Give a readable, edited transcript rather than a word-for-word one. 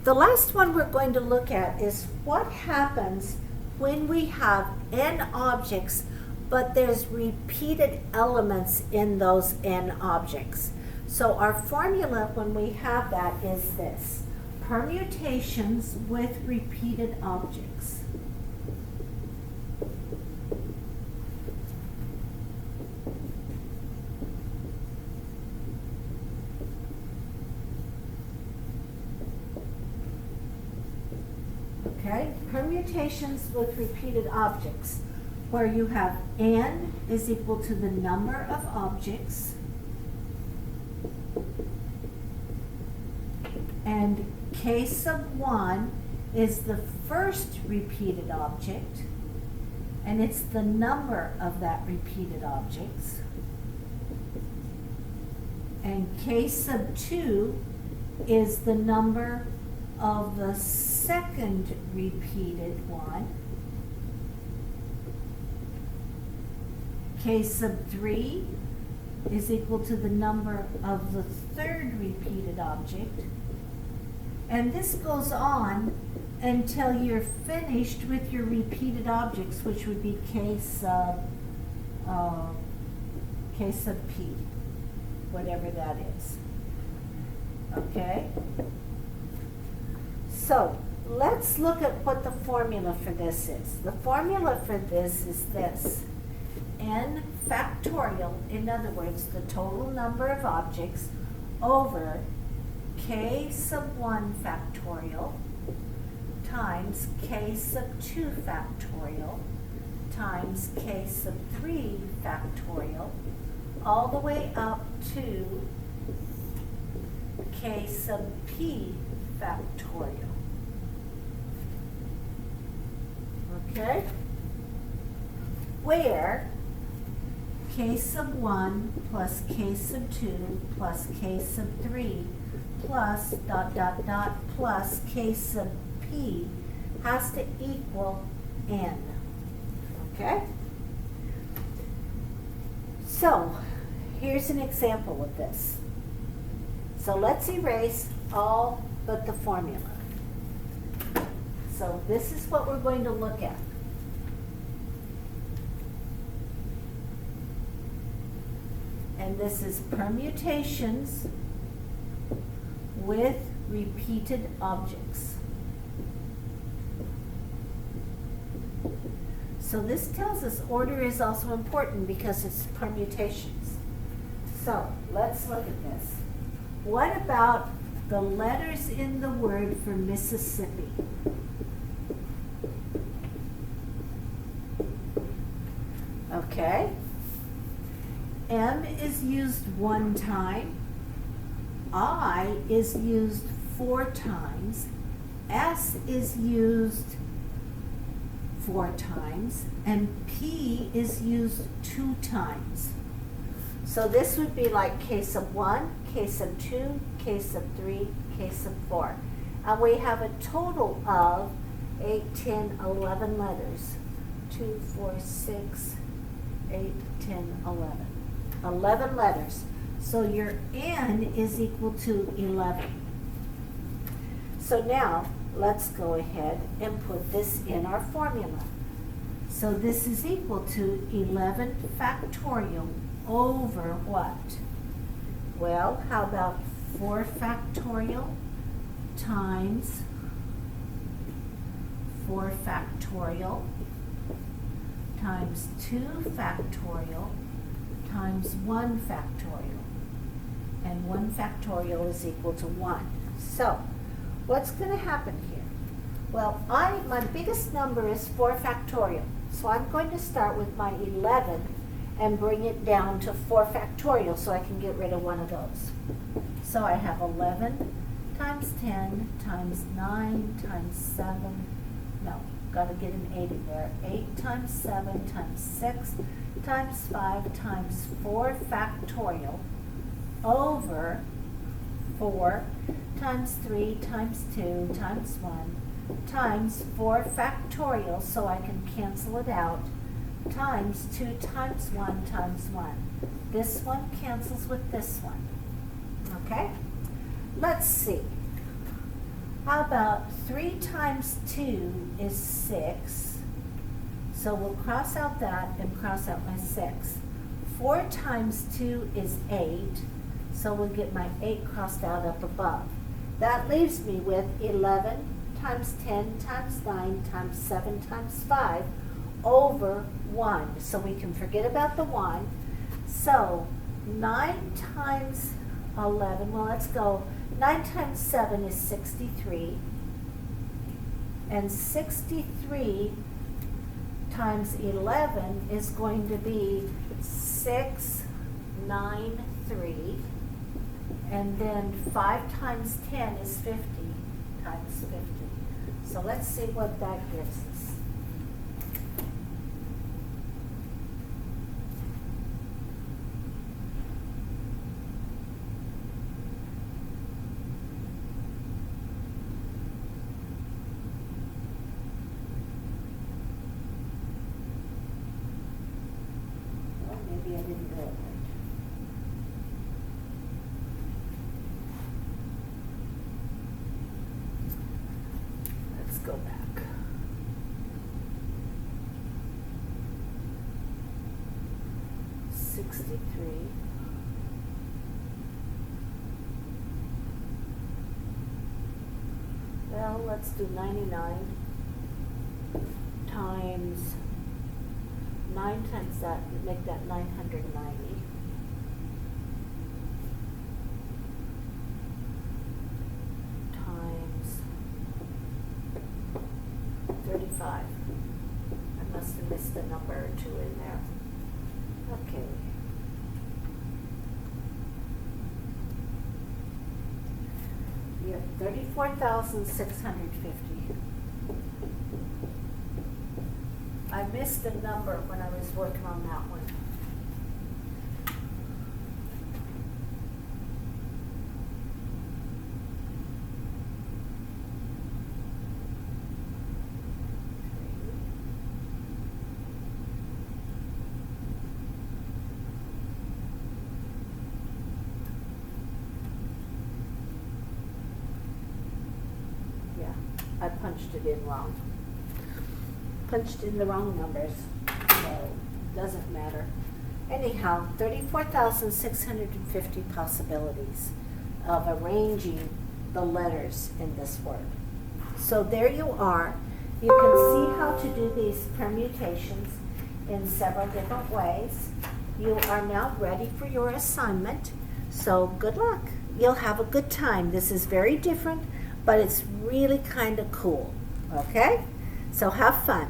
The last one we're going to look at is what happens when we have n objects, but there's repeated elements in those n objects. So our formula when we have that is this: permutations with repeated objects. Okay, permutations with repeated objects, where you have n is equal to the number of objects, and k sub 1 is the first repeated object, and it's the number of that repeated objects, and k sub 2 is the number of the second repeated one, k sub 3 is equal to the number of the third repeated object, and this goes on until you're finished with your repeated objects, which would be k sub p, whatever that is. Okay? So let's look at what the formula for this is. The formula for this is this: n factorial, in other words, the total number of objects, over k sub 1 factorial times k sub 2 factorial times k sub 3 factorial, all the way up to k sub p factorial. Okay? Where k sub 1 plus k sub 2 plus k sub 3 plus ... plus k sub p has to equal n. Okay? So, here's an example of this. So let's erase all but the formula. So this is what we're going to look at. And this is permutations with repeated objects. So this tells us order is also important because it's permutations. So let's look at this. What about the letters in the word for Mississippi? Okay. M is used 1 time. I is used 4 times. S is used 4 times. And P is used 2 times. So this would be like k sub 1, k sub 2, k sub 3, k sub 4. And we have a total of 8, 10, 11 letters. 2, 4, 6, 8, 10, 11. 11 letters. So your n is equal to 11. So now let's go ahead and put this in our formula. So this is equal to 11 factorial over what? Well, how about 4 factorial times 4 factorial times 2 factorial times 1 factorial. And 1 factorial is equal to 1. So, what's going to happen here? Well, my biggest number is 4 factorial. So I'm going to start with my 11 and bring it down to 4 factorial so I can get rid of one of those. So I have 11 times 10 times 9 times 7, no, got to get an 8 in there, 8 times 7 times 6 times 5 times 4 factorial over 4 times 3 times 2 times 1 times 4 factorial, so I can cancel it out, times 2 times 1 times 1. This one cancels with this one. Okay? Let's see. How about 3 times 2 is 6. So we'll cross out that and cross out my 6. 4 times 2 is 8. So we'll get my 8 crossed out up above. That leaves me with 11 times 10 times 9 times 7 times 5 over 1. So we can forget about the 1. So 9 times 11, well, let's go. 9 times 7 is 63. And 63 times 11 is going to be 693. And then 5 times 10 is 50 times 50. So let's see what that gives us. Well, maybe I didn't do it right. Let's go back. $63 well, let's do 99 times 9 times that, make that 990. Times 35. I must have missed a number or two in there. Okay. You have 34,650. I missed a number when I was working on that one. Yeah, I punched it in wrong. Punched in the wrong numbers, so doesn't matter. Anyhow, 34,650 possibilities of arranging the letters in this word. So there you are. You can see how to do these permutations in several different ways. You are now ready for your assignment, so good luck. You'll have a good time. This is very different, but it's really kind of cool, okay? So have fun.